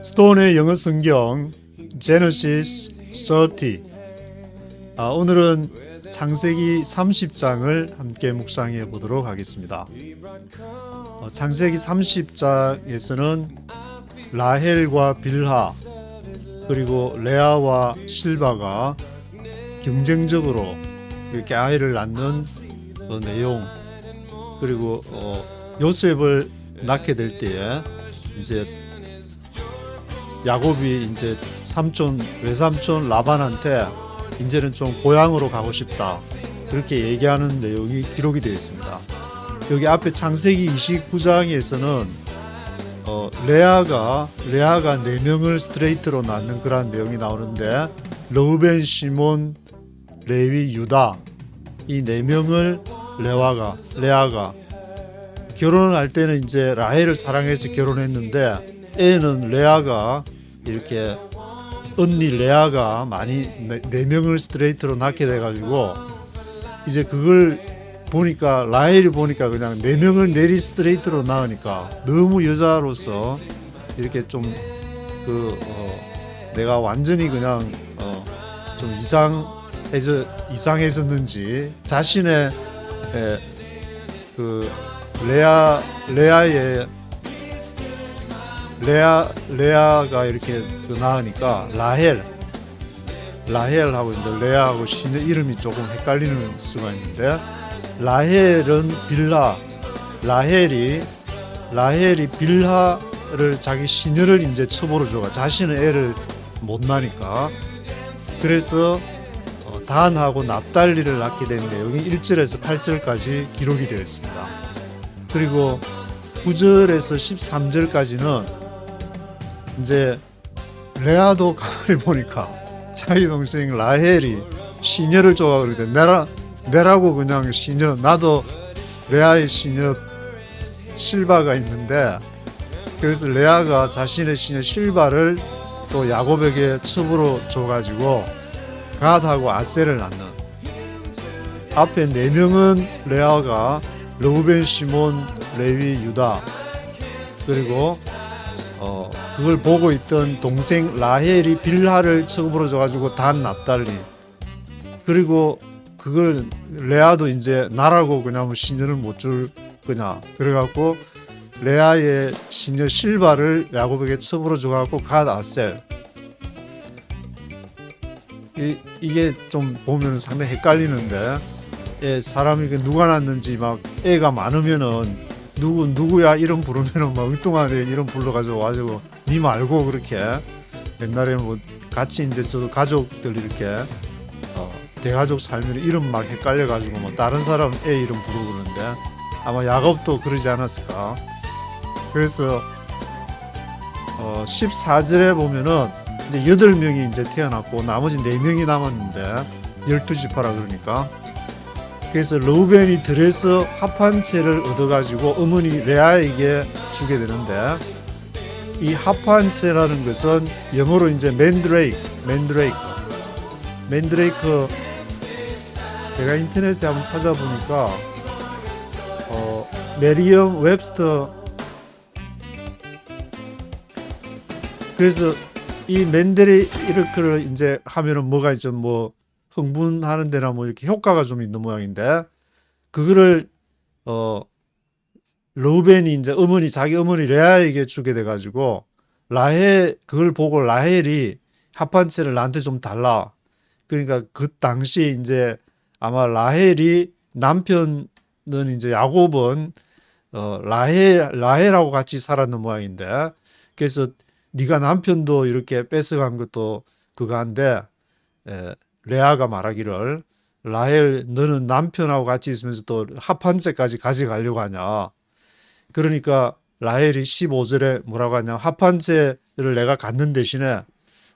스톤의 영어 성경 Genesis 30. 오늘은 창세기 30장을 함께 묵상해 보도록 하겠습니다. 창세기 30장에서는 라헬과 빌하 그리고 레아와 실바가 경쟁적으로 이렇게 아이를 낳는 내용, 그리고 요셉을 낳게 될 때에 이제 야곱이 이제 외삼촌 라반한테 이제는 좀 고향으로 가고 싶다, 그렇게 얘기하는 내용이 기록이 되어 있습니다. 여기 앞에 창세기 29장에서는 레아가 4명을 스트레이트로 낳는 그런 내용이 나오는데, 르우벤, 시몬, 레위, 유다, 이 4명을 레아가 결혼을 할 때는 이제 라헬을 사랑해서 결혼했는데, 애는 레아가 이렇게 언니 레아가 많이 4명을 스트레이트로 낳게 돼가지고, 이제 그걸 보니까 라헬이 보니까 그냥 4명을 내리 스트레이트로 낳으니까 너무 여자로서 이렇게 좀 내가 완전히 그냥 좀 이상해졌는지 자신의 레아가 이렇게 낳으니까 라헬하고 이제 레아하고 신의 이름이 조금 헷갈리는 수가 있는데, 라헬은 라헬이 빌하를 자기 시녀를 이제 첩으로 줘가, 자신은 애를 못 낳으니까. 그래서 단하고 납달리를 낳게 된 내용이 1절에서 8절까지 기록이 되어 있습니다. 그리고 9절에서 13절까지는 이제 레아도 가만히 보니까 자기 동생 라헬이 시녀를 줘가 그러는데, 내라고 그냥 시녀, 나도 레아의 시녀 실바가 있는데, 그래서 레아가 자신의 시녀 실바를 또 야곱에게 첩으로 줘가지고 갓하고 아셀을 낳는, 앞에 4명은 레아가 르우벤, 시몬, 레위, 유다, 그리고 그걸 보고 있던 동생 라헬이 빌하를 첩으로 줘가지고 단, 납달리, 그리고 그걸 레아도 이제 나라고 그냥 시녀를 못 줄 거냐, 그래갖고 레아의 시녀 실바를 야곱에게 첩으로 줘갖고 갓, 아셀. 이게 좀 보면 상당히 헷갈리는데, 사람이 누가 낳는지 막 애가 많으면은 누구야 이름 부르면은 막 엉뚱한 애 이름 불러가지고 와가지고 니 말고, 그렇게 옛날에 뭐 같이 이제 저도 가족들 이렇게 대가족 살면 이름 막 헷갈려가지고 뭐 다른 사람 애 이름 부르고 그러는데, 아마 야곱도 그러지 않았을까. 그래서 14절에 보면은 이제 8명이 이제 태어났고 나머지 4명이 남았는데 12지파라 그러니까, 그래서 르우벤이 들에서 합한 채를 얻어가지고 어머니 레아에게 주게 되는데, 이 합한 채라는 것은 영어로 이제 맨드레이크. 제가 인터넷에 한번 찾아보니까 메리엄 웹스터, 그래서 이 맨드레이크를 이제 하면은 뭐가 이제 뭐 흥분하는 데나 뭐 이렇게 효과가 좀 있는 모양인데, 그거를 르우벤이 이제 자기 어머니 레아에게 주게 돼 가지고, 그걸 보고 라헬이 합한채를 나한테 좀 달라. 그러니까 그 당시에 이제 아마 라헬이 남편은 이제 야곱은 라헬하고 같이 살았는 모양인데, 그래서 네가 남편도 이렇게 뺏어간 것도 그거 한데, 레아가 말하기를 라헬 너는 남편하고 같이 있으면서 또 합한채까지 가져가려고 하냐. 그러니까 라헬이 15절에 뭐라고 하냐, 합한채를 내가 갖는 대신에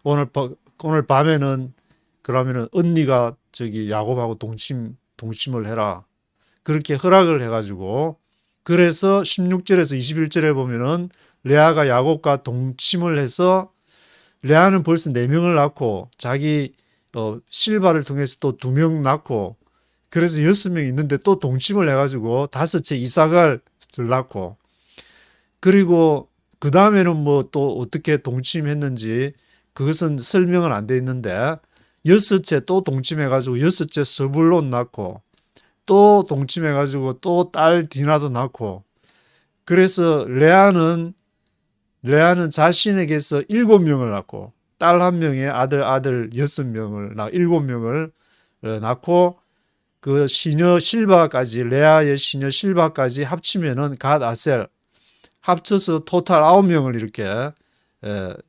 오늘 밤에는 그러면은 언니가 저기 야곱하고 동침을 해라, 그렇게 허락을 해가지고, 그래서 16절에서 21절에 보면은 레아가 야곱과 동침을 해서, 레아는 벌써 4명을 낳고 자기 실바를 통해서 또 2명 낳고, 그래서 6명 있는데 또 동침을 해가지고 5채 이삭을 낳고, 그리고 그 다음에는 뭐 또 어떻게 동침했는지 그것은 설명은 안 돼 있는데 여섯째 또 동침해가지고 여섯째 서불론 낳고 또 동침해가지고 또 딸 디나도 낳고 그래서 레아는 자신에게서 7명을 낳고 딸 1명에 아들 6명을 낳고 7명을 낳고 그 시녀 실바까지 레아의 시녀 실바까지 합치면은 갓 아셀 합쳐서 토탈 9명을 이렇게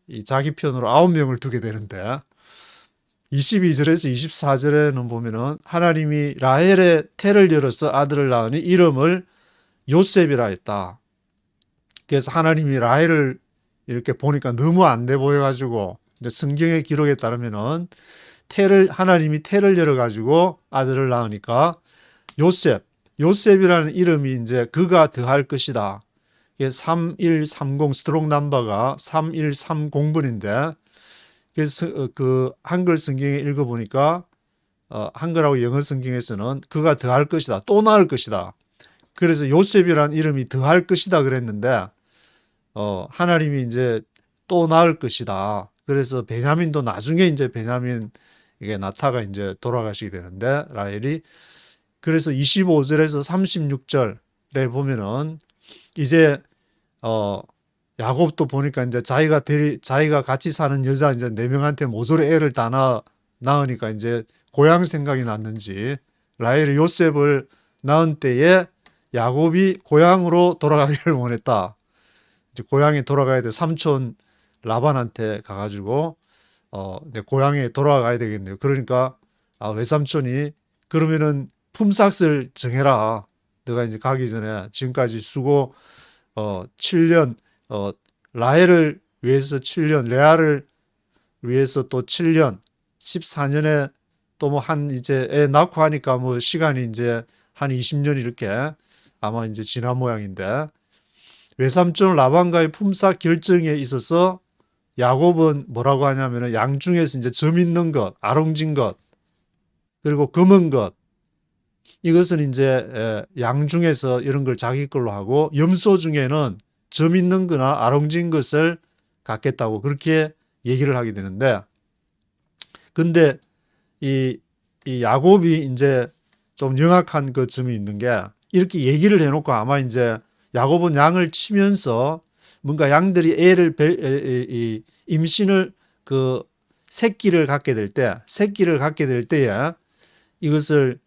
이 자기 편으로 9명을 두게 되는데 22절에서 24절에는 보면은 하나님이 라헬의 태를 열어서 아들을 낳으니 이름을 요셉이라 했다. 그래서 하나님이 라헬을 이렇게 보니까 너무 안 돼 보여가지고 이제 성경의 기록에 따르면은 하나님이 태를 열어가지고 아들을 낳으니까 요셉이라는 이름이 이제 그가 더할 것이다. 3130 스트롱 넘버가 3130번인데 그래서 그 한글 성경에 읽어보니까 한글하고 영어 성경에서는 그가 더할 것이다. 또 낳을 것이다. 그래서 요셉이라는 이름이 더할 것이다 그랬는데 하나님이 이제 또 낳을 것이다. 그래서 베냐민도 나중에 이제 베냐민 이게 나타가 이제 돌아가시게 되는데 라헬이 그래서 25절에서 36절에 보면은 이제 야곱도 보니까 이제 자기가 같이 사는 여자 이제 4명한테 모조리 애를 다 낳으니까 이제 고향 생각이 났는지 라헬이 요셉을 낳은 때에 야곱이 고향으로 돌아가기를 원했다. 이제 고향에 돌아가야 돼. 삼촌 라반한테 가가지고 내 고향에 돌아가야 되겠네요. 그러니까 외삼촌이 그러면은 품삯을 정해라. 너가 이제 가기 전에 지금까지 수고 7년 라헬을 위해서 7년 레아를 위해서 또 7년 14년에 또 뭐 한 이제 애 낳고 하니까 뭐 시간이 이제 한 20년 이렇게 아마 이제 지난 모양인데 외삼촌 라반과의 품삯 결정에 있어서 야곱은 뭐라고 하냐면은 양 중에서 이제 점 있는 것, 아롱진 것, 그리고 검은 것, 이것은 이제 양 중에서 이런 걸 자기 걸로 하고 염소 중에는 점 있는 거나 아롱진 것을 갖겠다고 그렇게 얘기를 하게 되는데 근데 이 야곱이 이제 좀 영악한 그 점이 있는 게 이렇게 얘기를 해놓고 아마 이제 야곱은 양을 치면서 뭔가 양들이 임신을 그 새끼를 갖게 될 때에 이것을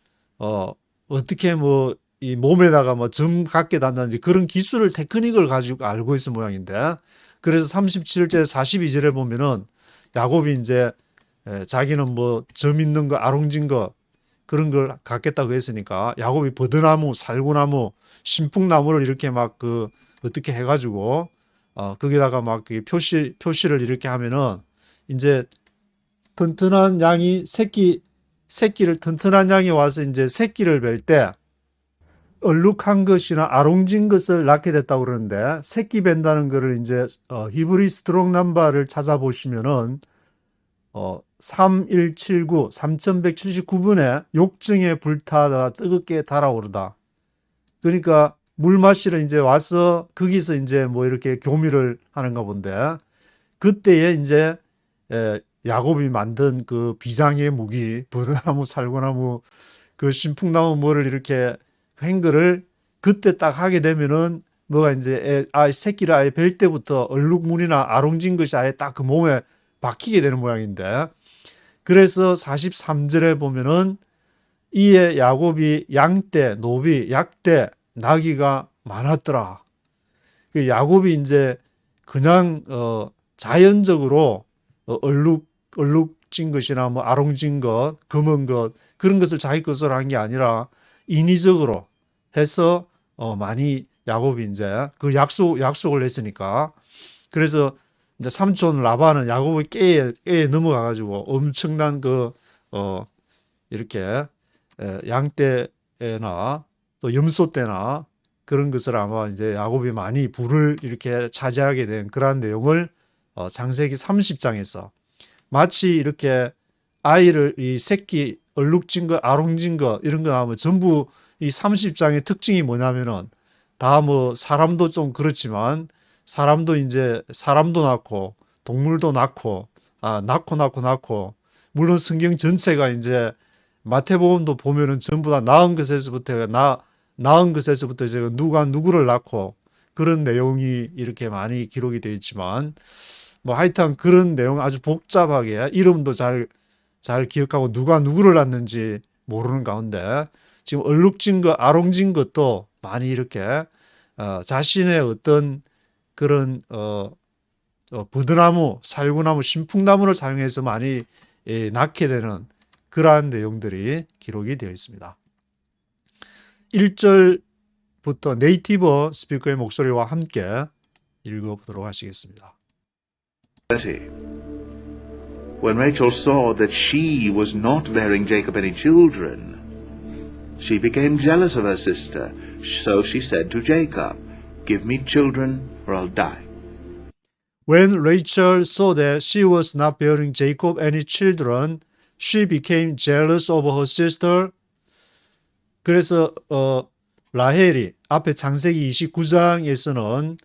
어떻게 뭐 이 몸에다가 뭐 점 갖게 단다든지 그런 기술을 테크닉을 가지고 알고 있을 모양인데 그래서 37절 42절에 보면은 야곱이 이제 자기는 뭐 점 있는 거 아롱진 거 그런 걸 갖겠다고 했으니까 야곱이 버드나무, 살구나무, 신풍나무를 이렇게 막 그 어떻게 해가지고 거기다가 막 표시를 이렇게 하면은 이제 튼튼한 양이 새끼를 튼튼한 양이 와서 이제 새끼를 뵐 때 얼룩한 것이나 아롱진 것을 낳게 됐다고 그러는데 새끼 뵌다는 거를 이제 히브리 스트롱 넘버를 찾아보시면은 3179 욕정에 불타다 뜨겁게 달아오르다. 그러니까 물 마시러 이제 와서 거기서 이제 뭐 이렇게 교미를 하는가 본데 그때에 이제 야곱이 만든 그 비장의 무기 버드나무 살구나무 그 신풍나무 뭐를 이렇게 한 거를 그때 딱 하게 되면은 뭐가 이제 새끼를 아예 뵐 때부터 얼룩무늬나 아롱진 것이 아예 딱 그 몸에 박히게 되는 모양인데 그래서 43절에 보면은 이에 야곱이 양떼, 노비, 약떼, 나귀가 많았더라. 그 야곱이 이제 그냥 자연적으로 얼룩진 것이나 뭐 아롱진 것, 검은 것 그런 것을 자기 것으로 한 게 아니라 인위적으로 해서 많이 야곱이 이제 그 약속을 했으니까 그래서 이제 삼촌 라반은 야곱의 깨에 넘어가 가지고 엄청난 이렇게 양떼나 또 염소떼나 그런 것을 아마 이제 야곱이 많이 부를 이렇게 차지하게 된 그러한 내용을 창세기 30장에서 마치 이렇게 아이를 이 새끼 얼룩진 거 아롱진 거 이런 거 나오면 전부 이 30장의 특징이 뭐냐면은 다 뭐 사람도 좀 그렇지만 사람도 이제 사람도 낳고 동물도 낳고 낳고 물론 성경 전체가 이제 마태복음도 보면은 전부 다 낳은 것에서부터 제가 누가 누구를 낳고 그런 내용이 이렇게 많이 기록이 되어 있지만 뭐 하여튼 그런 내용 아주 복잡하게 이름도 잘 기억하고 누가 누구를 낳는지 모르는 가운데 지금 얼룩진 것, 아롱진 것도 많이 이렇게 자신의 어떤 그런 버드나무, 살구나무, 신풍나무를 사용해서 많이 낳게 되는 그러한 내용들이 기록이 되어 있습니다. 1절부터 네이티브 스피커의 목소리와 함께 읽어보도록 하시겠습니다. 30. When Rachel saw that she was not bearing Jacob any children, she became jealous of her sister. So she said to Jacob, "Give me children or I'll die." When Rachel saw that she was not bearing Jacob any children, she became jealous of her sister. 그래서 라헬이 앞에 창세기 29장에서는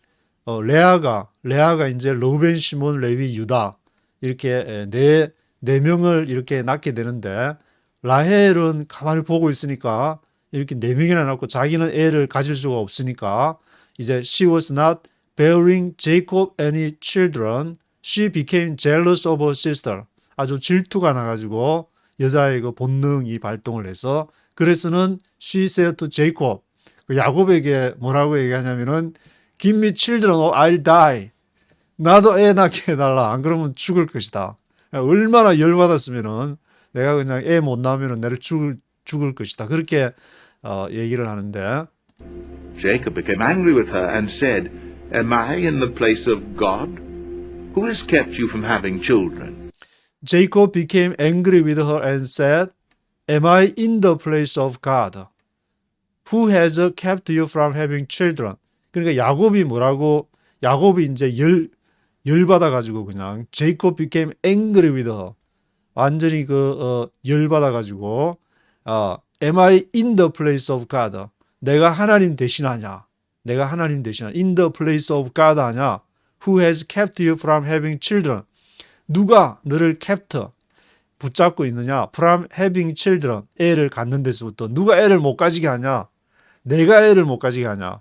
레아가 이제 르우벤, 시몬, 레위, 유다 이렇게 네 명을 이렇게 낳게 되는데 라헬은 가만히 보고 있으니까 이렇게 네 명이나 낳고 자기는 애를 가질 수가 없으니까 이제 she was not bearing Jacob any children. She became jealous of her sister. 아주 질투가 나가지고 여자의 그 본능이 발동을 해서 그래서는 she said to Jacob, 야곱에게 뭐라고 얘기하냐면은 Give me children or I'll die. 나도 애 낳게 해달라. 안 그러면 죽을 것이다. 얼마나 열받았으면은 내가 그냥 애 못 낳으면은 내를 죽을 것이다. 그렇게 얘기를 하는데 Jacob became angry with her and said, "Am I in the place of God? Who has kept you from having children?" Jacob became angry with her and said, "Am I in the place of God? Who has kept you from having children?" 그러니까 야곱이 이제 열받아 가지고 그냥 Jacob became angry with her. 완전히 열받아 가지고 Am I in the place of God? 내가 하나님 대신하냐? In the place of God 하냐? Who has kept you from having children? 누가 너를 kept 붙잡고 있느냐? From having children, 애를 갖는 데서부터 누가 애를 못 가지게 하냐? 내가 애를 못 가지게 하냐?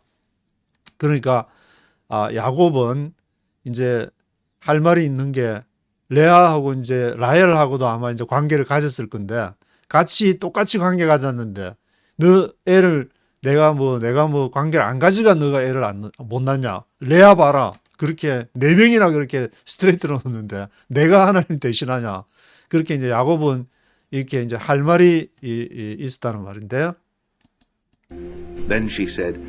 그러니까 야곱은 이제 할 말이 있는 게 레아하고 이제 라헬하고도 아마 이제 관계를 가졌을 건데 똑같이 관계 가졌는데 너 애를 내가 뭐 관계를 안 가지가 너가 애를 못 낳냐? 레아 봐라. 그렇게 네 명이나 그렇게 스트레이트로 놓는데 내가 하나님 대신하냐? 그렇게 이제 야곱은 이렇게 이제 할 말이 있었다는 말인데요. Then she said,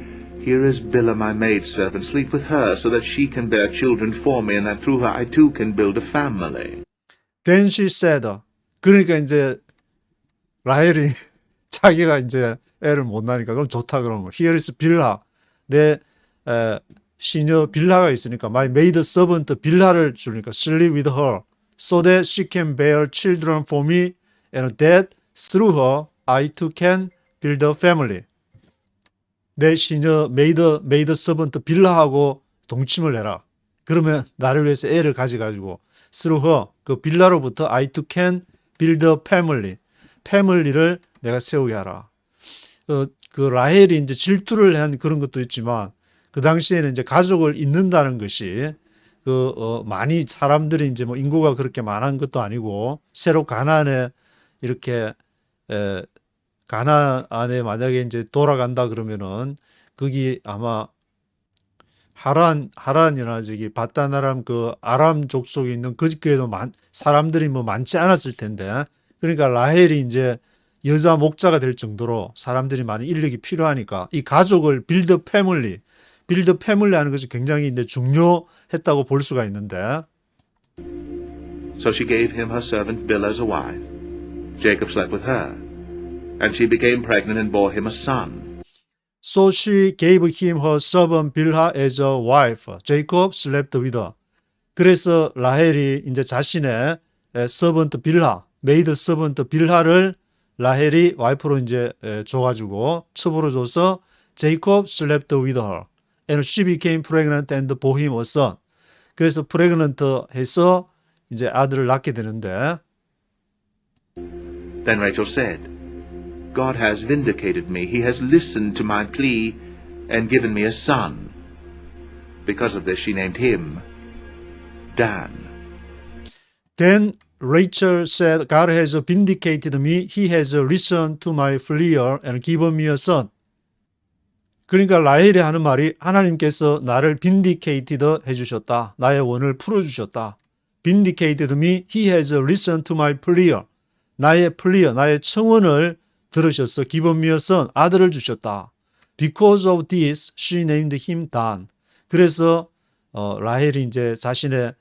"Here is Bilhah my maidservant. Sleep with her so that she can bear children for me and that through her I too can build a family." Then she said, 그러니까 이제 라헬이 자기가 이제 애를 못 낳으니까 그럼 좋다 그러면 Here is Bilhah. 내 시녀 빌하가 있으니까 my maid servant 빌하를 주니까 sleep with her so that she can bear children for me and that through her I too can build a family. 내 시녀 메이드 서번트 빌라하고 동침을 해라. 그러면 나를 위해서 애를 가져가지고 through her 그 빌라로부터 I too can build a family. 패밀리를 내가 세우게 하라. 그 라헬이 이제 질투를 한 그런 것도 있지만 그 당시에는 이제 가족을 잇는다는 것이 많이 사람들이 이제 뭐 인구가 그렇게 많은 것도 아니고 새로 가나안에 이렇게 가나안에 만약에 이제 돌아간다 그러면은 거기 아마 하란이나 저기 바다나람 그 아람 족속에 있는 거기에도 사람들이 뭐 많지 않았을 텐데 그러니까 라헬이 이제 여자 목자가 될 정도로 사람들이 많은 인력이 필요하니까 이 가족을 빌드 패밀리 하는 것이 굉장히 이제 중요했다고 볼 수가 있는데. So she gave him her servant Bilhah as a wife. Jacob slept with her, and she became pregnant and bore him a son. So she gave him her servant Bilhah as a wife. Jacob slept with her. 그래서 라헬이 이제 자신의 서번트 빌하, 메이드 서번트 빌하를 라헬이 와이프로 이제 줘가지고 첩으로 줘서 Jacob slept with her, and she became pregnant and bore him a son. 그래서 pregnant 해서 이제 아들을 낳게 되는데, Then Rachel said, God has vindicated me. He has listened to my plea and given me a son. Because of this, she named him Dan. Then Rachel said, God has vindicated me. He has listened to my plea and given me a son. 그러니까 라헬이 하는 말이 하나님께서 나를 vindicated 해주셨다. 나의 원을 풀어주셨다. vindicated me. He has listened to my plea. 나의 plea, 나의 청원을 들으셨어. given me a son. 아들을 주셨다. Because of this, she named him Dan. 그래서 라헬이 이제 자신의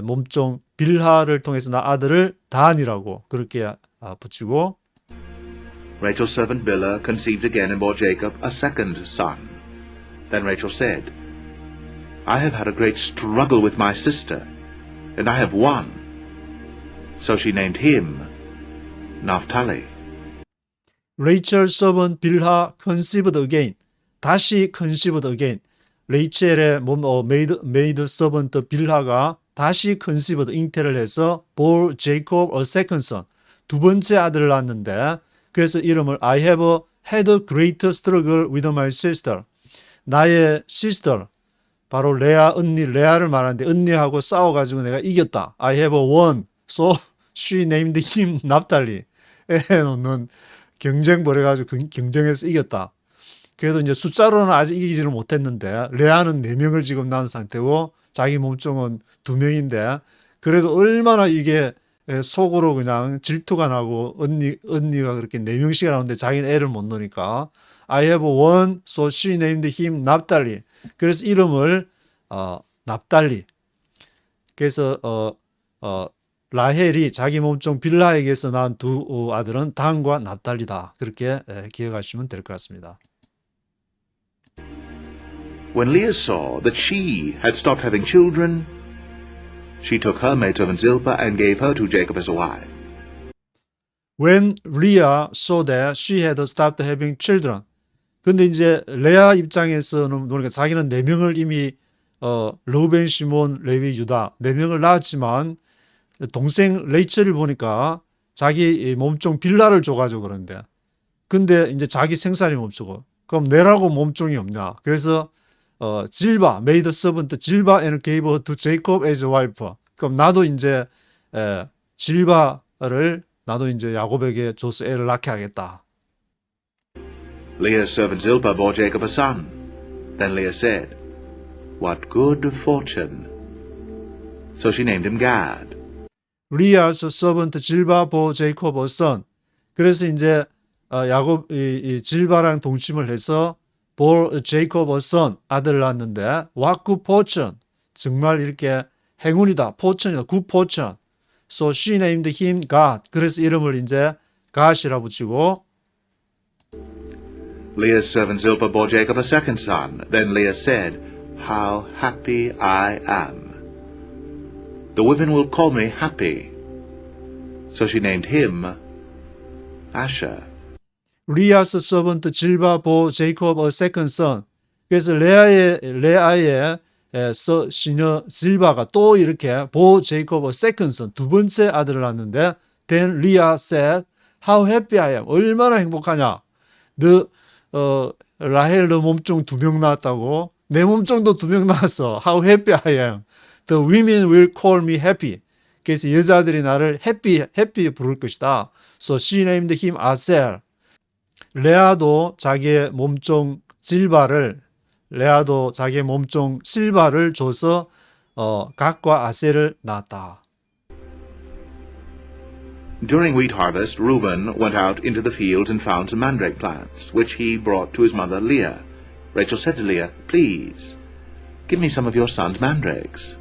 몸종 빌하를 통해서 나 아들을 단이라고 그렇게 붙이고, Rachel's servant Bilhah conceived again and bore Jacob a second son. Then Rachel said, I have had a great struggle with my sister, and I have won. So she named him Naphtali. Rachel's servant 빌하 conceived again. 다시 conceived again. 레이첼의 메이드 서번트 빌하가 다시 conceived 잉태를 해서 bore Jacob a second son. 두 번째 아들을 낳았는데 그래서 이름을 I have had a great struggle with my sister. 나의 sister, 바로 레아 언니, 레아를 말하는데 언니하고 싸워가지고 내가 이겼다. I have won. So she named him Naphtali. 애는 경쟁 벌여가지고 경쟁해서 이겼다. 그래도 이제 숫자로는 아직 이기지를 못했는데 레아는 4명을 지금 낳은 상태고 자기 몸종은 2명인데 그래도 얼마나 이게 속으로 그냥 질투가 나고 언니가 그렇게 4명씩 나오는데 자기는 애를 못 놓으니까 I have one, so she named him Naphtali. 그래서 이름을 납달리. 그래서 라헬이 자기 몸종 빌라에게서 낳은 두 아들은 단과 납달리다. 그렇게 기억하시면 될 것 같습니다. When Leah saw that she had stopped having children, she took her maidservant Zilpah and gave her to Jacob as a wife. When Leah saw that she had stopped having children. 근데 이제 레아 입장에서는 보니까 자기는 4명을 이미 르우벤, 시몬, 레위, 유다 4명을 낳았지만 동생 레이첼을 보니까 자기 몸종 빌라를 줘가지고 그런데 근데 이제 자기 생산이 멈추고 그럼 내라고 몸종이 없냐. 그래서 질바, 메이드 서번트 질바 and gave her to Jacob as a wife. 그럼 나도 이제 질바를 나도 이제 야곱에게 줘서 애를 낳게 하겠다. Leah's servant Zilpah bore Jacob a son. Then Leah said, What good fortune! So she named him Gad. Leah's servant 질바 bore Jacob a son. 그래서 이제 야곱 이 질바랑 동침을 해서 bore Jacob a son 아들을 낳았는데 what good fortune 정말 이렇게 행운이다. fortune이다. good fortune. So she named him God. 그래서 이름을 이제 God이라 붙이고 Leah's servant Zilpah bore Jacob a second son. Then Leah said, How happy I am! The women will call me happy. So she named him Asher. Leah's servant 질바 bore Jacob a second son. 그래서 레아의 시녀 질바가 또 이렇게 bore Jacob a second son 두 번째 아들을 낳았는데 then Leah said, How happy I am! 얼마나 행복하냐? 라헬 너 몸종 2명 낳았다고? 내 몸종도 2명 낳았어. How happy I am! The women will call me happy. 그래서 여자들이 나를 happy 부를 것이다. So she named him Asher. 레아도 자기의 몸종 실바를 줘서 각과 아셀을 낳았다. During wheat harvest, Reuben went out into the fields and found some mandrake plants, which he brought to his mother Leah. Rachel said to Leah, Please, give me some of your son's mandrakes.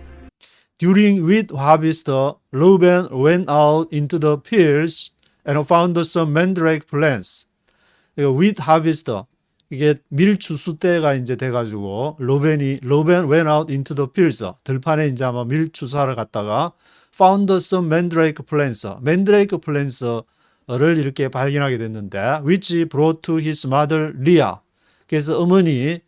During wheat harvest, Reuben went out into the fields and found some mandrake plants. wheat harvest, 이게 밀추수 때가 이제 돼가지고 Reuben went out into the fields. 들판에 이제 아마 밀추수하러 갔다가 found some mandrake plants를 이렇게 발견하게 됐는데 which brought to his mother Leah. 그래서 어머니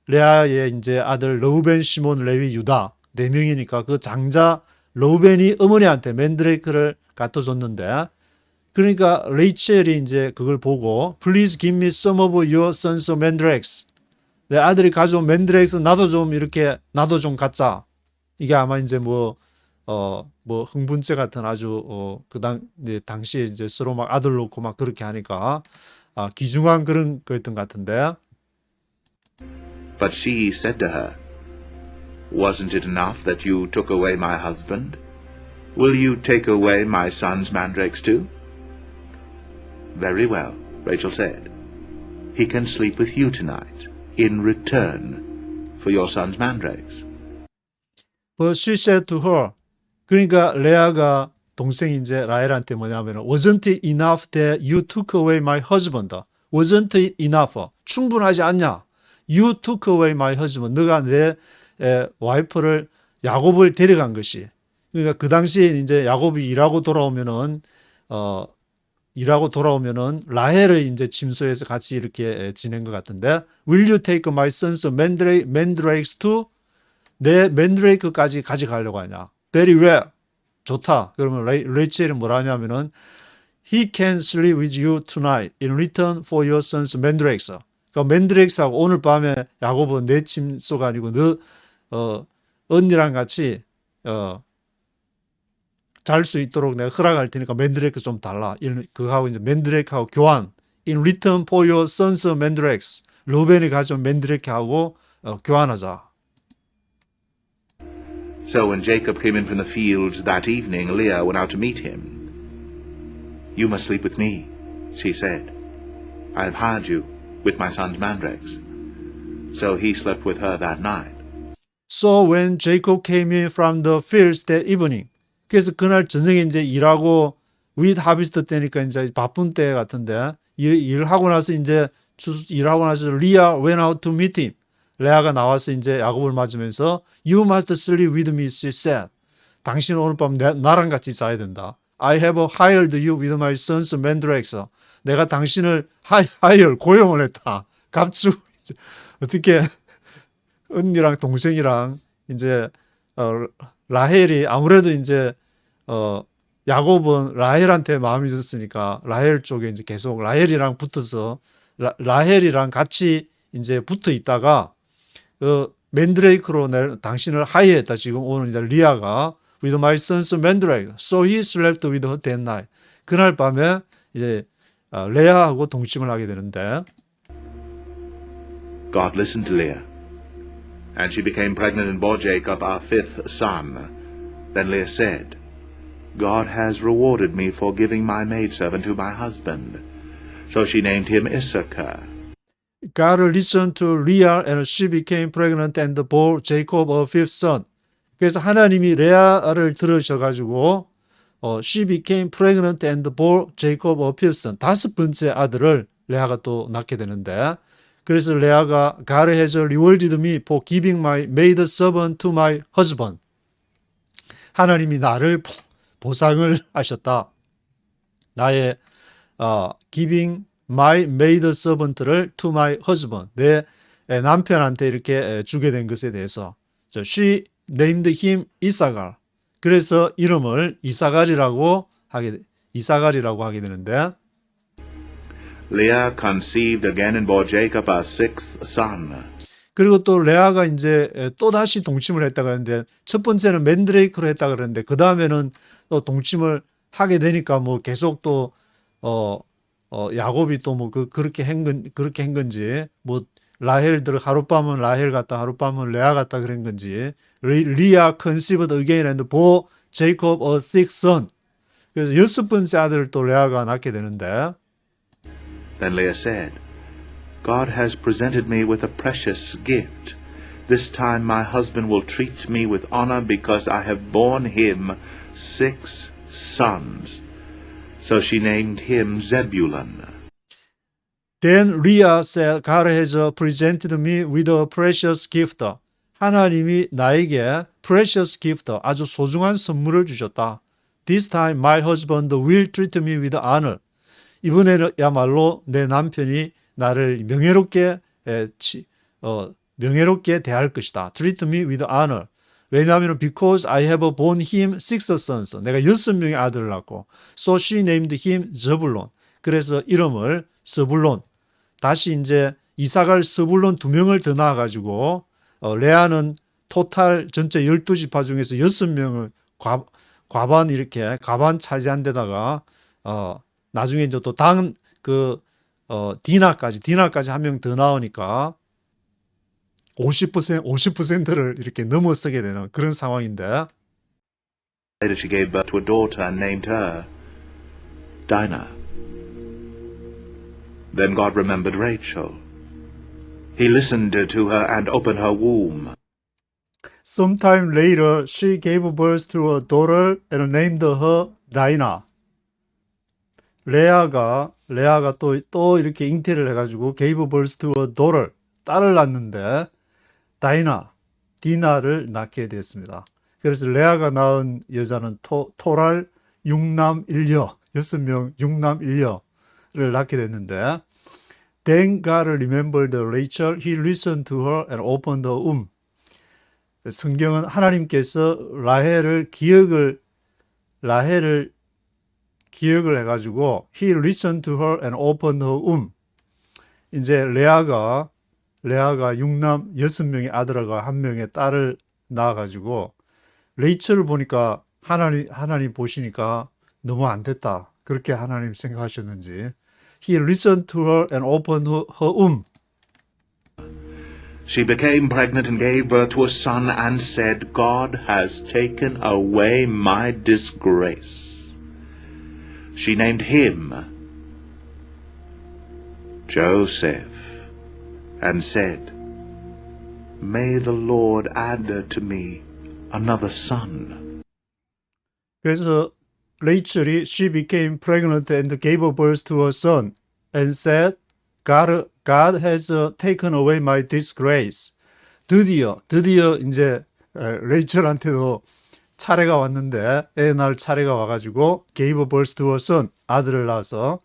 레아의 이제 아들 러우벤, 시몬, 레위, 유다 네 명이니까 그 장자 러우벤이 어머니한테 맨드레이크를 갖다 줬는데 그러니까 레이첼이 이제 그걸 보고 Please give me some of your sons of mandrakes. 내 아들이 가져온 맨드레이크 나도 좀 이렇게 나도 좀 갖자. 이게 아마 이제 뭐 흥분죄 같은 아주 당시에 이제 서로 막 아들 놓고 막 그렇게 하니까 기중한 그런 거였던 것 같은데. But she said to her, Wasn't it enough that you took away my husband? Will you take away my son's mandrakes too? Very well, Rachel said. He can sleep with you tonight, in return for your son's mandrakes. But she said to her, 그러니까 레아가 동생이 이제 라헬한테 뭐냐면 Wasn't it enough that you took away my husband? Wasn't it enough? 충분하지 않냐? You took away my husband. 너가 내 와이프를 야곱을 데려간 것이. 그러니까 그 당시에 이제 야곱이 일하고 돌아오면은 라헬을 이제 침소해서 같이 이렇게 지낸 것 같은데 Will you take my sons mandrakes too? 내 맨드레이크까지 가져가려고 하냐? Very well. 좋다. 그러면 레이첼이 뭐라 하냐면은 He can sleep with you tonight in return for your son's mandrakes. 그러니까 맨드레이크하고 오늘 밤에 야곱은 내 침소가 아니고 너 언니랑 같이 잘 수 있도록 내가 허락할 테니까 맨드레이크 좀 달라. 그거하고 이제 맨드레이크하고 교환. In return for your son's mandrakes. 루벤이 가져온 맨드레이크하고 교환하자. So when Jacob came in from the fields that evening, Leah went out to meet him. You must sleep with me, she said. I have hired you with my son's mandrakes. So he slept with her that night. So when Jacob came in from the fields that evening, 그래서 그날 저녁에 이제 일하고 with harvest 때니까 이제 바쁜 때 같은데 일하고 나서 이제 일하고 나서 Leah went out to meet him. 레아가 나와서 이제 야곱을 맞으면서 You must sleep with me, she said. 당신은 오늘 밤 나랑 같이 자야 된다. I have hired you with my son's mandrakes. 내가 당신을 고용을 했다. 갑주 어떻게 언니랑 동생이랑 이제 라헬이 아무래도 이제 야곱은 라헬한테 마음이 있었으니까 라헬 쪽에 이제 계속 라헬이랑 붙어서 라헬이랑 같이 이제 붙어 있다가 맨드레이크로 당신을 하이했다. 지금 오늘 이제 리아가 with my son's mandrake. So he slept with her that night. 그날 밤에 이제 레아하고 동침을 하게 되는데 God listened to Leah, and she became pregnant and bore Jacob our fifth son. Then Leah said, God has rewarded me for giving my maidservant to my husband. So she named him Issachar. God listened to Leah and she became pregnant and bore Jacob a fifth son. 그래서 하나님이 레아를 들으셔가지고 she became pregnant and bore Jacob a fifth son. 다섯 번째 아들을 레아가 또 낳게 되는데 그래서 레아가 God has rewarded me for giving my maidservant to my husband. 하나님이 나를 보상을 하셨다. 나의 giving my maidservant를 to my husband. 내 남편한테 이렇게 주게 된 것에 대해서 she named him Issachar. 그래서 이름을 이사갈이라고 하게 되는데 Leah conceived again and bore Jacob our sixth son. 그리고 또 레아가 이제 또 다시 동침을 했다고 했는데 첫 번째는 맨드레이크로 했다고 그랬는데 그 다음에는 또 동침을 하게 되니까 뭐 계속 또 야곱이 또 뭐 그렇게 한 건지 뭐 라헬들 하룻밤은 라헬 같다 하룻밤은 레아 같다 그런 건지 리아 conceived again and bore Jacob a sixth son. 그래서 여섯 번째 아들을 또 레아가 낳게 되는데 Then Leah said, God has presented me with a precious gift. This time my husband will treat me with honor because I have borne him 6 sons. So she named him Zebulun. Then Leah said, God has presented me with a precious gift. 하나님이 나에게 precious gift, 아주 소중한 선물을 주셨다. This time my husband will treat me with honor. 이번에야말로 내 남편이 나를 명예롭게 명예롭게 대할 것이다. Treat me with honor. 왜냐하면 because I have borne him 6 sons. 내가 6명의 아들을 낳고 so she named him 저불론. 그래서 이름을 서불론. 다시 이제 이삭을 서불론 2명을 더 낳아가지고 레아는 토탈 전체 12지파 중에서 6명을 과반 이렇게 가반 차지한 데다가 나중에 이제 또 디나까지 한 명 더 나오니까 50%를 이렇게 넘어서게 되는 그런 상황인데 Later she gave birth to a daughter and named her Dinah. Then God remembered Rachel. He listened to her and opened her womb. Sometime later she gave birth to a daughter and named her Dinah. 레아가 또 이렇게 잉태를 해가지고 gave birth to a daughter, 딸을 낳는데 디나를 낳게 되었습니다. 그래서 레아가 낳은 여자는 토랄 6남 1녀, 6명 6남 1녀를 낳게 됐는데 Then God remembered Rachel, he listened to her and opened her womb. 성경은 하나님께서 라헬을 기억을 해가지고 he listened to her and opened her womb. 이제 레아가 6명의 아들과 1명의 딸을 낳아가지고 레이첼을 보니까 하나님 보시니까 너무 안 됐다. 그렇게 하나님 생각하셨는지 he listened to her and opened her womb. She became pregnant and gave birth to a son and said, God has taken away my disgrace. She named him Joseph and said, May the Lord add to me another son. 그래서 레이첼이 she became pregnant and gave birth to a son and said, God has taken away my disgrace. 드디어 이제 레이첼한테도 차례가 왔는데 애 낳을 차례가 와가지고 gave birth to a son, 아들을 낳아서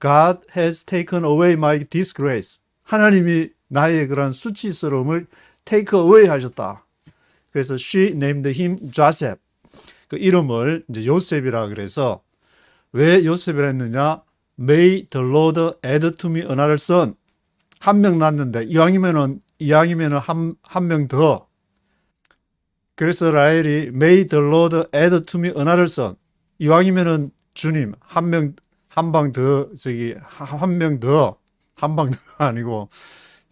God has taken away my disgrace. 하나님이 나의 그런 수치스러움을 take away 하셨다. 그래서 she named him Joseph. 그 이름을 이제 요셉이라 그래서 왜 요셉이라 했느냐? May the Lord add to me another son. 한 명 낳았는데 이왕이면은 한 명 더. 그래서 라헬이 May the Lord add to me another son. 이왕이면은 주님 한 명 더 아니고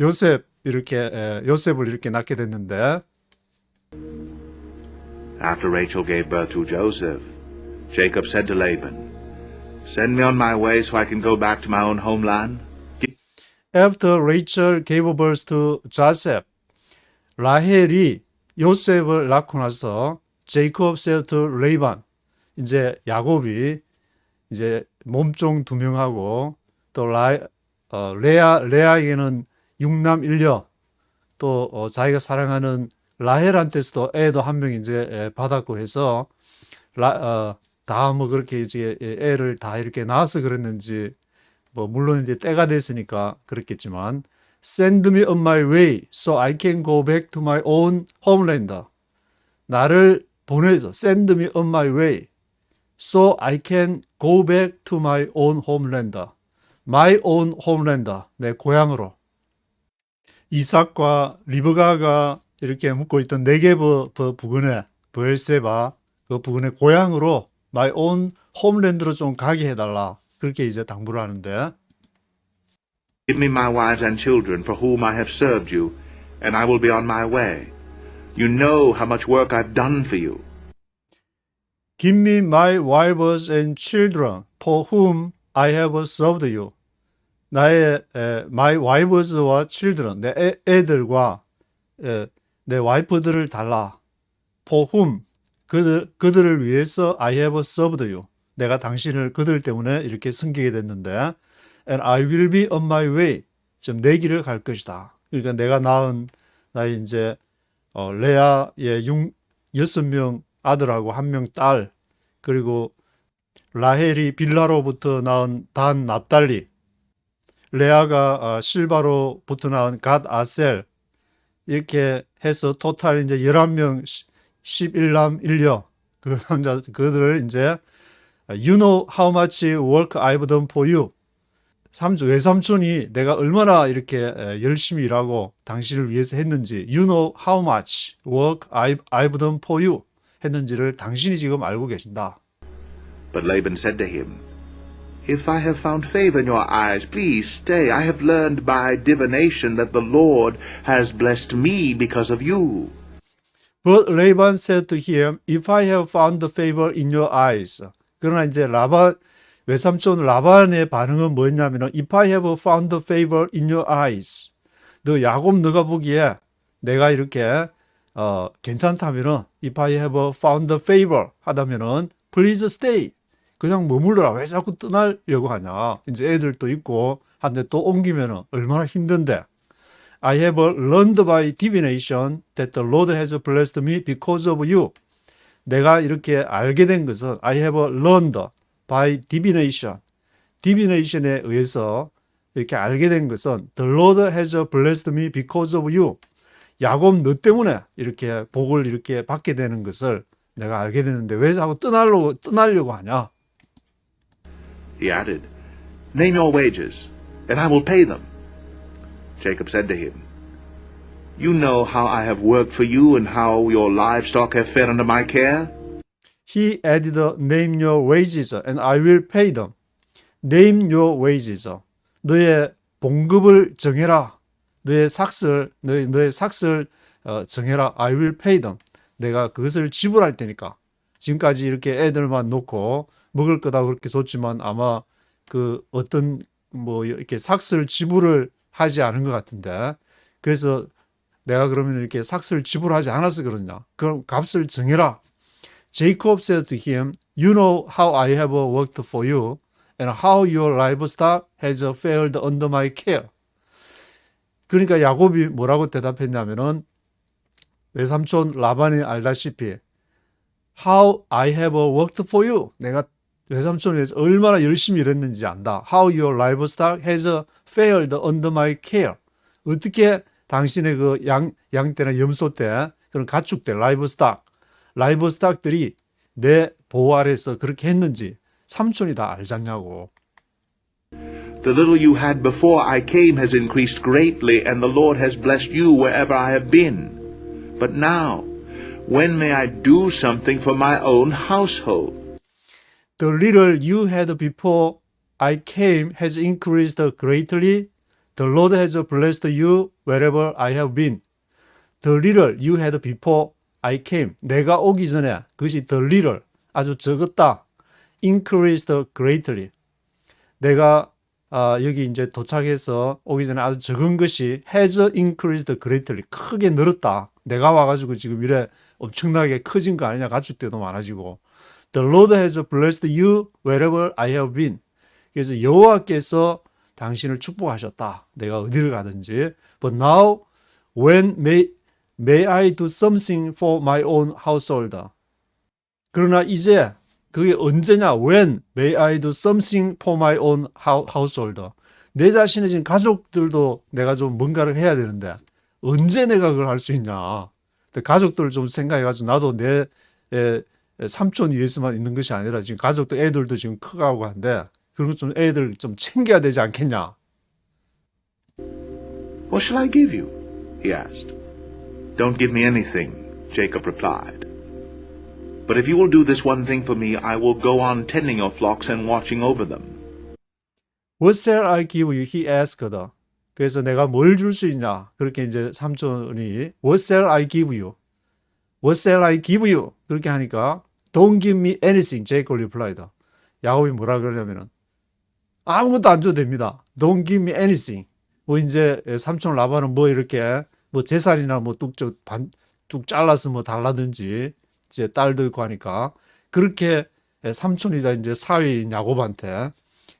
요셉을 이렇게 낳게 됐는데 After Rachel gave birth to Joseph, Jacob said to Laban, Send me on my way so I can go back to my own homeland. After Rachel gave birth to Joseph, 라헬이 요셉을 낳고 나서 Jacob said to Laban, 이제 야곱이 이제 몸종 2명하고 또 레아에게는 6남 1녀 또 자기가 사랑하는 라헬한테서도 애도 1명 이제 받았고 해서 다 뭐 그렇게 이제 애를 다 이렇게 낳아서 그랬는지 뭐 물론 이제 때가 됐으니까 그렇겠지만 Send me on my way so I can go back to my own homeland. 나를 보내줘. Send me on my way so I can go back to my own homeland. My own homeland. 내 고향으로. 이삭과 리브가가 이렇게 묵고 있던 네게브 부근에 브엘세바 그 부근의 고향으로 my own homeland로 좀 가게 해달라. 그렇게 이제 당부를 하는데 Give me my wives and children for whom I have served you, and I will be on my way. You know how much work I've done for you. Give me my wives and children for whom I have served you. 나의 my wives와 children, 내 애들과 내 와이프들을 달라. For whom, 그들을 위해서 I have served you. 내가 당신을 그들 때문에 이렇게 섬기게 됐는데 And I will be on my way. 지금 내 길을 갈 것이다. 그러니까 내가 낳은 나의 이제 레아의 6명 아들하고 1명 딸 그리고 라헬이 빌라로부터 낳은 단 납달리 레아가 실바로부터 나온 갓 아셀 이렇게 해서 토탈 이제 11명 11남 1녀 그 남자 그들을 이제 You know how much work I've done for you. 외삼촌이 내가 얼마나 이렇게 열심히 일하고 당신을 위해서 했는지 You know how much work I've done for you 했는지를 당신이 지금 알고 계신다. But Laban said to him, If I have found favor in your eyes, please stay. I have learned by divination that the Lord has blessed me because of you. But Laban said to him, If I have found favor in your eyes. 그러나 이제 외삼촌 라반의 반응은 뭐였냐면은 If I have found favor in your eyes. 너 야곱 너가 보기에 내가 이렇게 괜찮다면은 If I have found favor 하다면은 Please stay. 그냥 머물러라. 왜 자꾸 떠나려고 하냐. 이제 애들도 있고 한데 또 옮기면은 얼마나 힘든데. I have learned by divination that the Lord has blessed me because of you. 내가 이렇게 알게 된 것은 I have learned by divination. divination에 의해서 이렇게 알게 된 것은 The Lord has blessed me because of you. 야곱 너 때문에 이렇게 복을 이렇게 받게 되는 것을 내가 알게 됐는데 왜 자꾸 떠나려고 하냐? He added, Name your wages, and I will pay them. Jacob said to him, You know how I have worked for you and how your livestock have fed under my care? He added, Name your wages and I will pay them. Name your wages. 너의 봉급을 정해라. 너의 삭슬 정해라. I will pay them. 내가 그것을 지불할 테니까. 지금까지 이렇게 애들만 놓고 먹을 거다 그렇게 줬지만 아마 그 어떤 뭐 이렇게 삭슬 지불을 하지 않은 것 같은데 그래서 내가 그러면 이렇게 삭슬 지불하지 않아서 그러냐. 그럼 값을 정해라. Jacob said to him, You know how I have worked for you and how your livestock has fared under my care. 그러니까 야곱이 뭐라고 대답했냐면은 외삼촌 라반이 알다시피 How I have worked for you. 내가 외삼촌을 위해서 얼마나 열심히 일했는지 안다. How your livestock has fared under my care. 어떻게 당신의 그 양떼나 염소떼 그런 가축들 라이브스탁들이 내 보호 아래서 그렇게 했는지 삼촌이 다 알잖냐고. The little you had before I came has increased greatly, and the Lord has blessed you wherever I have been. But now, when may I do something for my own household? The little you had before I came has increased greatly. The Lord has blessed you wherever I have been. The little you had before I came. 내가 오기 전에 그것이 the little 아주 적었다. Increased greatly. 내가 여기 이제 도착해서 오기 전에 아주 적은 것이 has increased greatly. 크게 늘었다. 내가 와가지고 지금 이래 엄청나게 커진 거 아니냐. 가축대도 많아지고. The Lord has blessed you wherever I have been. 그래서 여호와께서 당신을 축복하셨다. 내가 어디를 가든지. But now, when may I do something for my own household? 그러나 이제 그게 언제냐? When may I do something for my own household? 내 자신의 지금 가족들도 내가 좀 뭔가를 해야 되는데 언제 내가 그걸 할 수 있냐? 가족들을 좀 생각해가지고 나도 내 삼촌 위해서만 있는 것이 아니라 지금 가족도 애들도 지금 커가고 한데 그런 좀 애들 좀 챙겨야 되지 않겠냐? What shall I give you? He asked. Don't give me anything, Jacob replied. But if you will do this one thing for me, I will go on tending your flocks and watching over them. What shall I give you? He asked. 그래서 내가 뭘 줄 수 있냐? 그렇게 이제 삼촌이 What shall I give you? What shall I give you? 그렇게 하니까 Don't give me anything, Jacob replied. 야곱이 뭐라 그러냐면은 아무것도 안 줘도 됩니다. Don't give me anything. 뭐 이제 삼촌 라반은 뭐 이렇게 뭐 재산이나 뭐 뚝 잘라서 뭐 달라든지 이제 딸도 있고 하니까 그렇게 삼촌이다 이제 사위인 야곱한테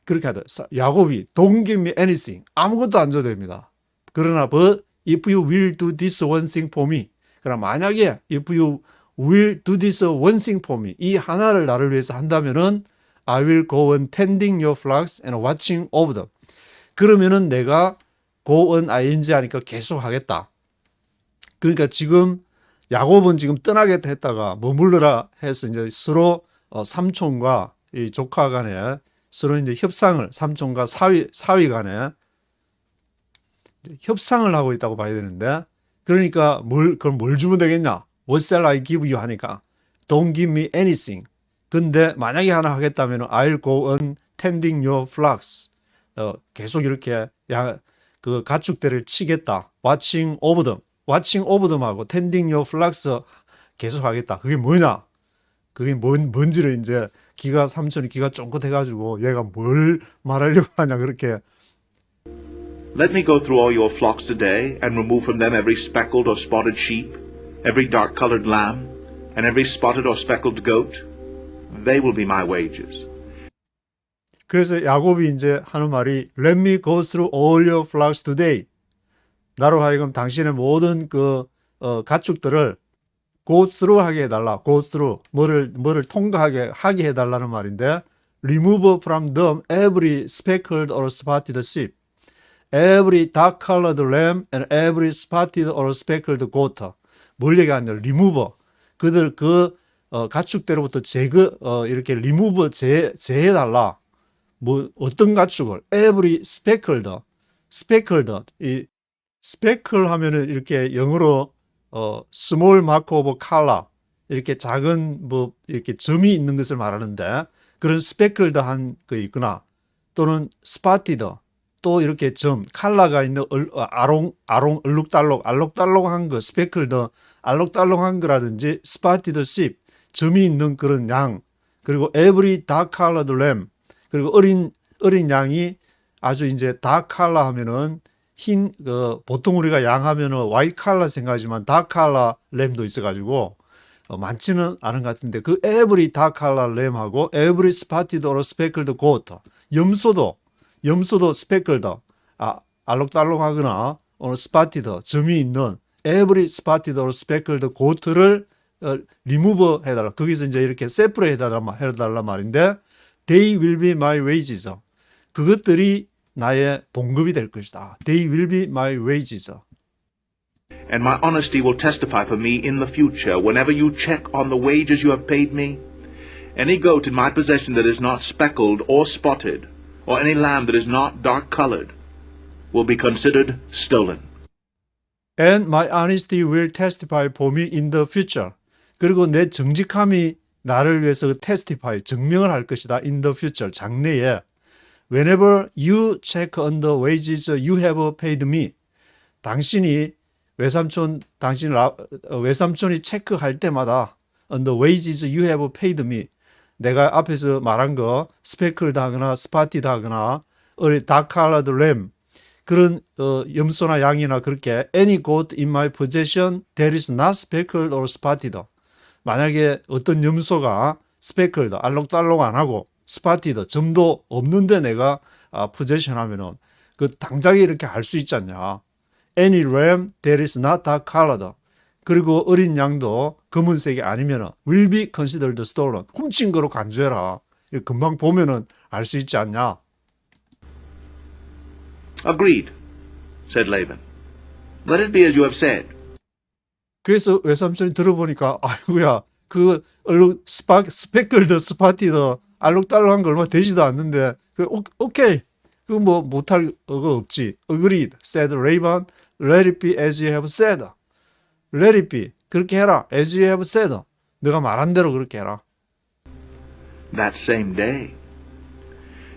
그렇게 하다. 야곱이 Don't give me anything. 아무것도 안 줘도 됩니다. 그러나 but if you will do this one thing for me. 그럼 만약에 if you will do this one thing for me. 이 하나를 나를 위해서 한다면은 I will go on tending your flocks and watching over them. 그러면은 내가 go on ing 하니까 계속 하겠다. 그러니까 지금 야곱은 지금 떠나겠다 했다가 머물러라 해서 이제 서로 삼촌과 이 조카 간에 서로 이제 협상을, 삼촌과 사위 간에 협상을 하고 있다고 봐야 되는데, 그러니까 그럼 뭘 주면 되겠냐? What shall I give you 하니까 Don't give me anything. 근데 만약에 하나 하겠다면 I'll go on tending your flocks. 계속 이렇게 그 가축들을 치겠다. Watching over them. Watching over them 하고 tending your flocks 계속 하겠다. 그게 뭐냐? 그게 뭔지를 이제 삼촌이 기가 쫑긋해가지고 얘가 뭘 말하려고 하냐 그렇게. Let me go through all your flocks today and remove from them every speckled or spotted sheep, every dark-colored lamb, and every spotted or speckled goat. They will be my wages. 그래서 야곱이 이제 하는 말이 Let me go through all your flocks today. 나로 하여금 당신의 모든 그 가축들을 go through 하게 해달라. go through 뭐를 통과하게 하게 해달라는 말인데, remove from them every speckled or spotted sheep, every dark-colored lamb, and every spotted or speckled goat. 뭘 얘기하냐? remove. 그들 가축대로부터 이렇게 remove 제해달라. 뭐 어떤 가축을? every speckled. 이 speckle 하면은 이렇게 영어로 small mark of color, 이렇게 작은 뭐 이렇게 점이 있는 것을 말하는데, 그런 speckled 한 거 있거나 또는 spotted, 또 이렇게 컬러가 있는 알록달록한 거, speckled 알록달록한 거라든지 spotted sheep 점이 있는 그런 양, 그리고 every dark colored lamb, 그리고 어린 양이 아주 이제 dark color 하면은 보통 우리가 양 하면은 white color 생각하지만 dark color lamb도 있어가지고 많지는 않은 것 같은데, 그 every dark color lamb하고 every spotted or speckled goat, 염소도 speckled, 알록달록하거나 spotted 점이 있는 every spotted or speckled goat를 remove 해달라. 거기서 이제 이렇게 separate 해달라 말인데, they will be my wages. 그것들이 나의 봉급이 될 것이다. They will be my wages. And my honesty will testify for me in the future whenever you check on the wages you have paid me. Any goat in my possession that is not speckled or spotted, or any lamb that is not dark-colored, will be considered stolen. And my honesty will testify for me in the future. 그리고 내 정직함이 나를 위해서 testify, 증명을 할 것이다. In the future, 장래에. Whenever you check on the wages you have paid me. 당신 외삼촌이 체크할 때마다 on the wages you have paid me. 내가 앞에서 말한 거 speckled 하거나 spotted 하거나 dark colored lamb, 그런 염소나 양이나 그렇게 any goat in my possession that is not speckled or spotted. 만약에 어떤 염소가 speckled, 알록달록 안 하고 spotted, 점도 없는데 내가 possession 하면은 그 당장에 이렇게 할 수 있지 않냐. any lamb that is not dark colored. 그리고 어린 양도 검은색이 아니면 will be considered stolen. 훔친 거로 간주해라. 금방 보면은 알 수 있지 않냐. Agreed, said Laban. Let it be as you have said. 그래서 외삼촌이 들어보니까 아이고야, 그 스펙글드 스파티드 알록달록한 거 얼마 되지도 않는데 오케이, 그 뭐 못할 거 없지. Agreed, said Laban. Let it be as you have said. Let it be, 그렇게 해라. As you have said. 네가 말한 대로 그렇게 해라. That same day,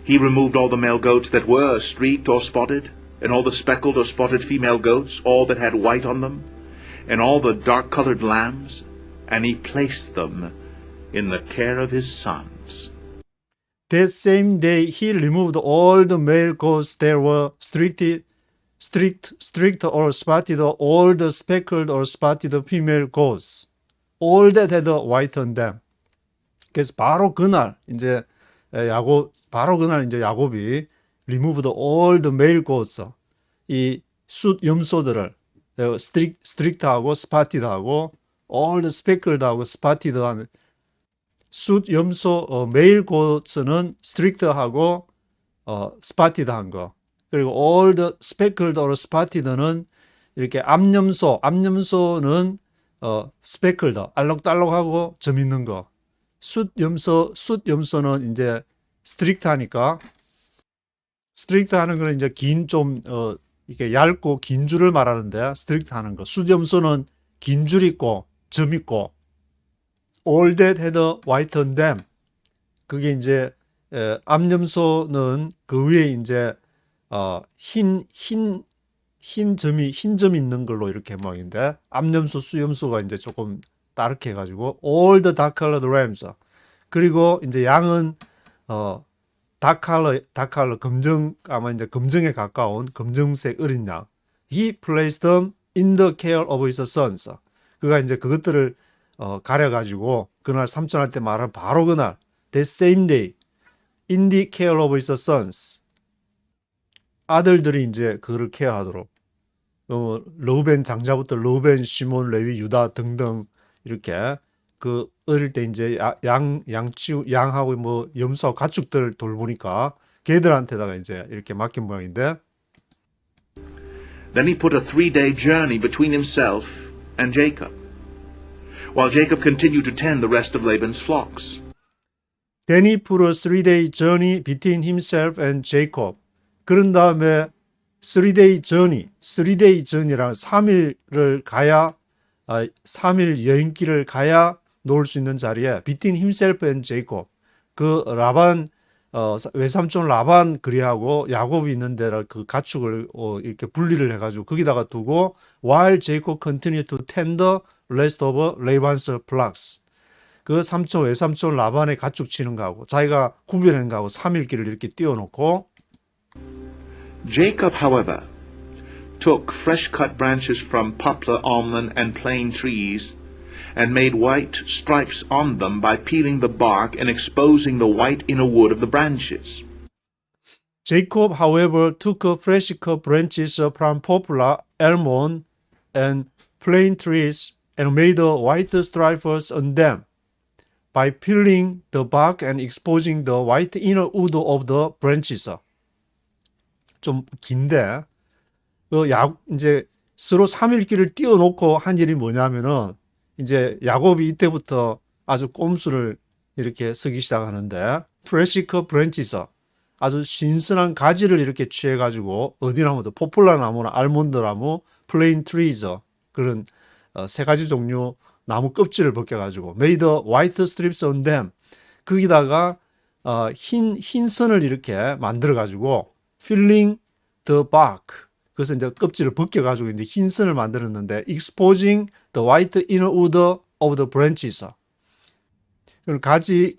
he removed all the male goats that were streaked or spotted, and all the speckled or spotted female goats, all that had white on them, and all the dark-colored lambs, and he placed them in the care of his sons. That same day he removed all the male goats that were streaked or spotted, all the speckled or spotted female goats, all that had white on them. 그래서 바로 그날 이제 야곱이 removed all the male goats, 이 숫 염소들을 strict하고 spotted하고 all the speckled하고 spotted한 숫 염소 male goats는 strict하고 spotted한 거, 그리고 all the speckled or spotted는 이렇게 암염소는 speckled, 알록달록하고 점 있는 거. 숫염소는 이제 strict하니까 스트릭트 하는 거는 이제 이렇게 얇고 긴 줄을 말하는데 스트릭트 하는 거. 숫염소는 긴 줄 있고 점 있고 all that had a white on them. 그게 이제 암염소는 그 위에 이제 흰 점이 있는 걸로 이렇게 모양인데 암염소, 수염소가 이제 조금 다르게 해가지고 all the dark colored rams. 그리고 이제 양은 다컬러 아마 이제 검정에 가까운 검정색 어린 양. He placed them in the care of his sons. 그가 이제 그것들을 가려가지고 그날 삼촌한테 말한 바로 그날 that same day in the care of his sons. 아들들이 이제 그를 케어하도록. 르우벤 장자부터 르우벤, 시몬, 레위, 유다 등등 이렇게 그 어릴 때 이제 양하고 뭐 염소하고 가축들 돌보니까 걔들한테다가 이제 이렇게 맡긴 모양인데 Then he put a 3-day journey between himself and Jacob, while Jacob continued to tend the rest of Laban's flocks. Then he put a 3-day journey between himself and Jacob. 그런 다음에 3-day journey랑 3일을 가야 3일 여행길을 가야 놓을 수 있는 자리에 between himself and Jacob. 그 라반 외삼촌 라반 그리하고 야곱이 있는 데를 그 가축을 이렇게 분리를 해가지고 거기다가 두고 while Jacob continued to tend the rest of Laban's flocks. 그 외삼촌 라반의 가축 치는 거하고 자기가 구별한 거하고 3일 길을 이렇게 띄워놓고 Jacob, however, took fresh-cut branches from poplar, almond, and plane trees and made white stripes on them by peeling the bark and exposing the white inner wood of the branches. Jacob, however, took fresh cut branches from poplar, almond, and plane trees and made white stripes on them by peeling the bark and exposing the white inner wood of the branches. 좀 긴데 이제 서로 3일 길을 띄워놓고 한 일이 뭐냐면은 이제 야곱이 이때부터 아주 꼼수를 이렇게 쓰기 시작하는데 fresh cut branches 아주 신선한 가지를 이렇게 취해가지고 어디 나무도 포플라 나무나 알몬드 나무, 플레인 트리즈 그런 세 가지 종류 나무 껍질을 벗겨가지고 made white strips on them 거기다가 흰 선을 이렇게 만들어가지고 filling the bark 그래서 이제 껍질을 벗겨가지고 이제 흰 선을 만들었는데 exposing the white inner wood of the branches 가지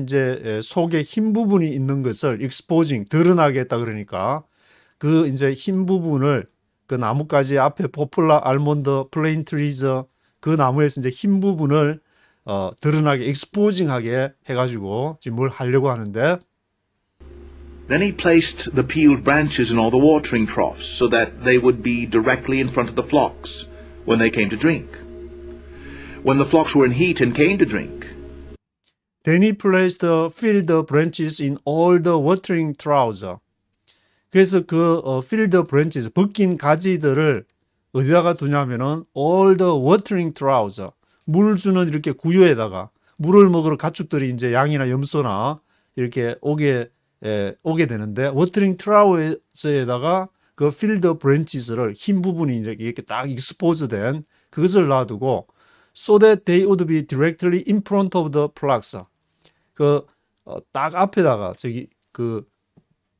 이제 속에 흰 부분이 있는 것을 exposing 드러나게 했다 그러니까 그 이제 흰 부분을 그 나뭇가지 앞에 포플라, 알몬드, 플레인 트리즈 그 나무에서 이제 흰 부분을 드러나게 exposing하게 해가지고 지금 뭘 하려고 하는데 Then he placed the peeled branches in all the watering troughs so that they would be directly in front of the flocks when they came to drink. When the flocks were in heat and came to drink, Then he filled the branches in all the watering troughs. 그래서 그 filled branches, 벗긴 가지들을 어디다가 두냐면은 all the watering troughs, 물 주는 이렇게 구유에다가 물을 먹으러 가축들이 이제 양이나 염소나 이렇게 오게 되는데 watering troughs에다가 그 filled branches를 흰 부분이 이제 이렇게 딱 exposed된 그것을 놔두고 so that they would be directly in front of the flocks. 딱 앞에다가 그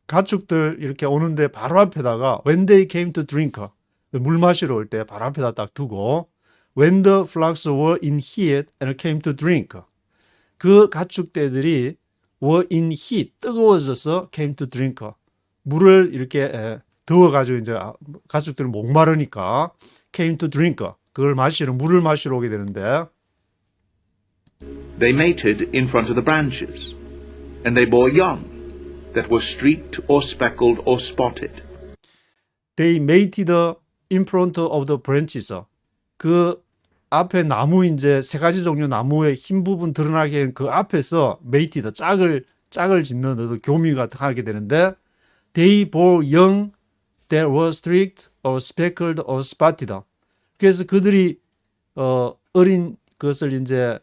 가축들 이렇게 오는데 바로 앞에다가 when they came to drink 물 마시러 올 때 바로 앞에다 딱 두고 when the flocks were in heat and came to drink 그 가축대들이 were in heat 뜨거워져서 came to drink 물을 이렇게 더워가지고 이제 가축들은 목마르니까 came to drink 물을 마시러 오게 되는데 they mated in front of the branches, and they bore young that were streaked or speckled or spotted. They mated in front of the branches. 그 앞에 나무 이제 세 가지 종류 나무의 흰 부분 드러나게 그 앞에서 mated 짝을 짓는 교미가 하게 되는데 they bore young that were streaked or speckled or spotted. 그래서 그들이 어린 것을 이제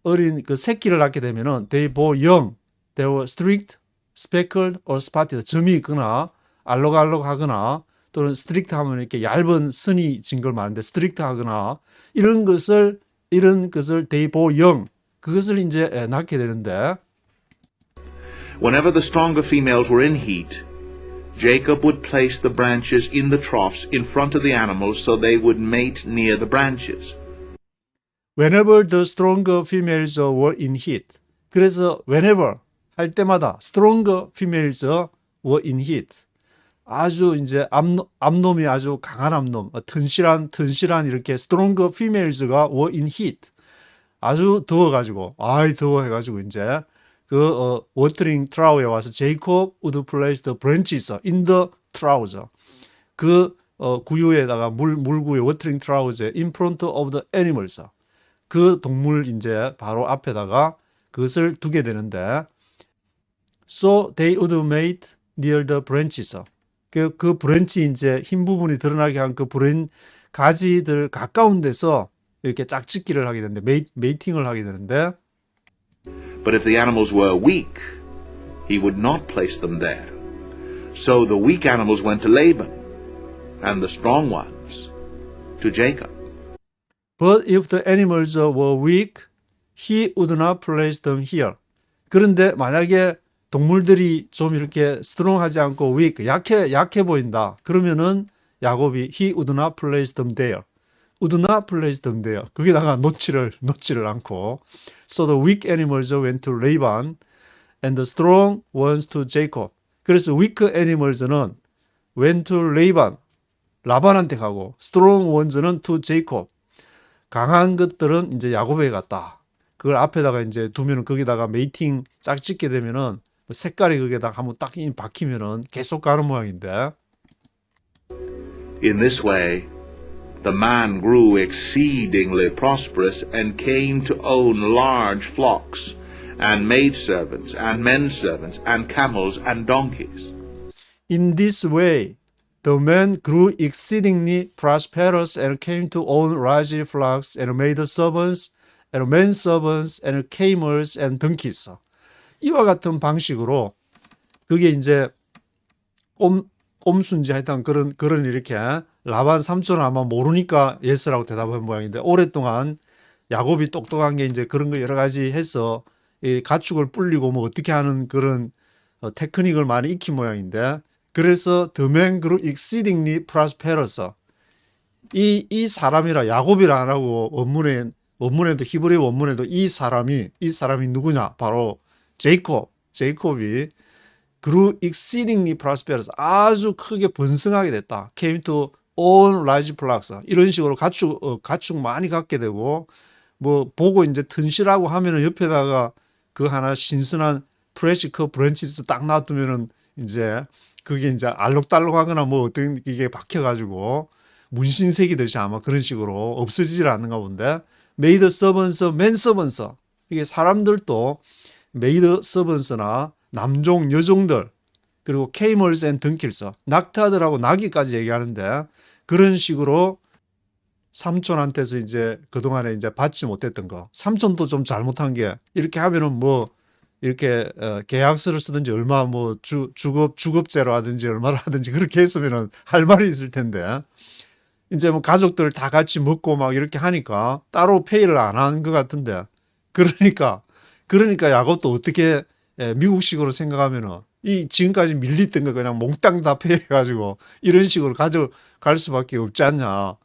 어린 그 새끼를 낳게 되면은 they bore young that were streaked, speckled or spotted. 점이 있거나 알록알록하거나 또는 strict 하면 이렇게 얇은 선이 진 걸 말하는데 strict 하거나 이런 것을 they bore young 그것을 이제 낳게 되는데 Whenever the stronger females were in heat, Jacob would place the branches in the troughs in front of the animals so they would mate near the branches. whenever the stronger females were in heat. 그래서 whenever 할 때마다 stronger females were in heat. 아주 이제 암놈이 아주 강한 암놈, 튼실한 이렇게 stronger females가 were in heat. 아주 더워가지고, 더워해가지고 이제 그 watering trough에 와서 제이콥 would place the branches in the troughs. 그 구유에다가 물구유 watering troughs in front of the animals. 그 동물 이제 바로 앞에다가 그것을 두게 되는데 so they would mate near the branches. 그 브랜치 이제 흰 부분이 드러나게 한 그 가지들 가까운 데서 이렇게 짝짓기를 하게 되는데 메이팅을 하게 되는데 But if the animals were weak, he would not place them there. So the weak animals went to Laban, and the strong ones to Jacob. But if the animals were weak, he would not place them here. 그런데 만약에 동물들이 좀 이렇게 스트롱하지 않고 weak, 약해 보인다. 그러면은 야곱이 he would not place them there. would not place them there. 거기다가 놓지를 않고. So the weak animals went to Laban and the strong ones to Jacob. 그래서 weak animals는 went to Laban, 라반한테 가고 strong ones는 to Jacob. 강한 것들은 이제 야곱에게 갔다. 그걸 앞에다가 이제 두면은 거기다가 메이팅 짝 짓게 되면은 색깔이 거기에다가 한번 딱 박히면은 계속 가는 모양인데. In this way, the man grew exceedingly prosperous and came to own large flocks and maidservants and menservants and camels and donkeys. In this way, the man grew exceedingly prosperous and came to own large flocks and maidservants and menservants and camels and donkeys. 이와 같은 방식으로 그게 이제 꼼수인지 하여튼 그런 이렇게 라반 삼촌은 아마 모르니까 예스라고 대답한 모양인데 오랫동안 야곱이 똑똑한 게 이제 그런 거 여러 가지 해서 이 가축을 불리고 뭐 어떻게 하는 그런 테크닉을 많이 익힌 모양인데 그래서 the man grew exceedingly prosperous. 이 사람이라 야곱이라 안 하고 원문에도 히브리 원문에도 이 사람이 누구냐? 바로 제이콥이 grew exceedingly prosperous. 아주 크게 번성하게 됐다. came to own large flocks. 이런 식으로 가축 많이 갖게 되고 뭐 보고 이제 튼실하고 하면은 옆에다가 그 하나 신선한 프레시 컷 브랜치스 딱 놔두면은 이제 그게 이제 알록달록하거나 뭐 어떤 이게 박혀가지고 문신색이듯이 아마 그런 식으로 없어지질 않는가 본데 메이드 서번서 맨 서번서 이게 사람들도 메이드 서번스나 남종 여종들 그리고 케이멀스 앤 던킬스 낙타들하고 나귀까지 얘기하는데 그런 식으로 삼촌한테서 이제 그동안에 이제 받지 못했던 거 삼촌도 좀 잘못한 게 이렇게 하면은 뭐 이렇게 계약서를 쓰든지 얼마 뭐 주급제로 하든지 얼마를 하든지 그렇게 했으면은 할 말이 있을 텐데 이제 뭐 가족들 다 같이 먹고 막 이렇게 하니까 따로 페이를 안 한 것 같은데 그러니까 야곱도 어떻게 미국식으로 생각하면은 이 지금까지 밀리던 거 그냥 몽땅 다 페이해가지고 이런 식으로 가져갈 수밖에 없지 않냐.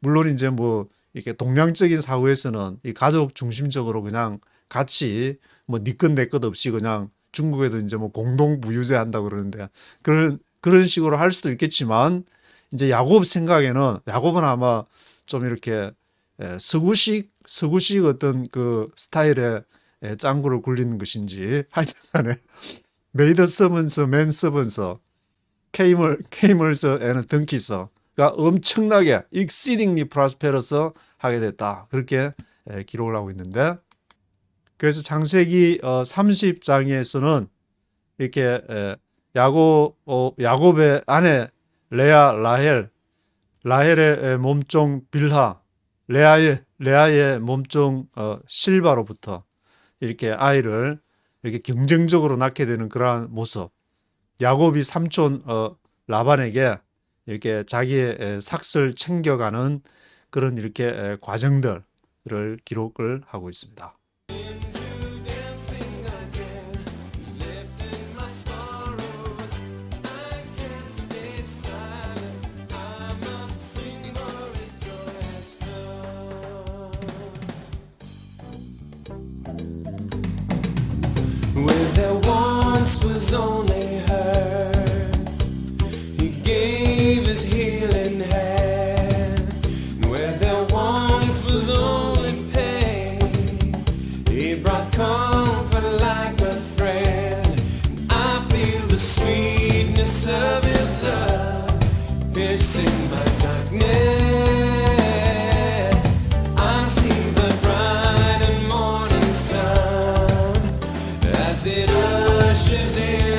물론 이제 뭐 이렇게 동양적인 사고에서는 이 가족 중심적으로 그냥 같이 뭐 니 것 내 것 없이 그냥 중국에도 이제 뭐 공동 부유제 한다고 그러는데 그런 식으로 할 수도 있겠지만 이제 야곱 생각에는 야곱은 아마 좀 이렇게 서구식 어떤 그 스타일의 짱구를 굴리는 것인지 하여튼간에 메이드 서번서 맨 서번서 케이멀서 앤 던키서가 엄청나게 exceedingly prosperous 하게 됐다 그렇게 기록을 하고 있는데 그래서 창세기 30장에서는 이렇게 야곱의 아내 레아 라헬의 몸종 빌하, 레아의 몸종 실바로부터 이렇게 아이를 이렇게 경쟁적으로 낳게 되는 그러한 모습. 야곱이 삼촌 라반에게 이렇게 자기의 삭슬 챙겨가는 그런 이렇게 과정들을 기록을 하고 있습니다. Where there once was only hurt, He gave His healing hand. And where there once was only pain, He brought comfort like a friend. I feel the sweetness of His love piercing my darkness. I see the bright and morning sun as it ushers in